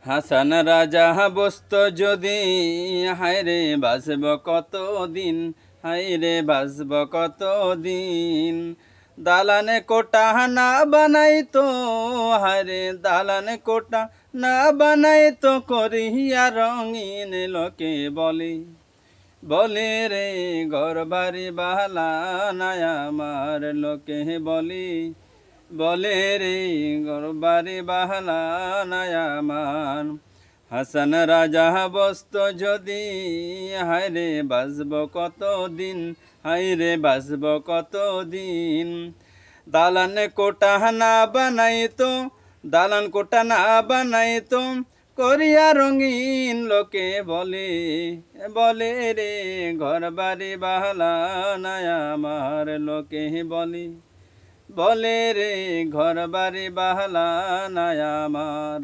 হাসান রাজা বসত যদি, হায়রে বাঁচব কতদিন, হায়রে বাঁচব কতদিন। দালানে কোটা না বানাইতো, হায়রে দালানে কোটা না বানাইতো, করিয়া রঙিন লোকে বলে, বলে রে ঘর বাড়ি বালা নাই আমার, লোকে বলে, বলে রে ঘর বাড়ি বালা নাই আমার। হাসান রাজা বসত যদি, হায়রে বাঁচব কতদিন, হায়রে বাঁচব কতদিন। দালান কোটা না বানাইতো, দালান কোটা না বানাইতো, করিয়া রঙিন লোকে বলে, বলে রে ঘর বাড়ি বালা নাই আমার, লোকে বলে, বলে রে ঘর বাড়ি বালা নাই আমার।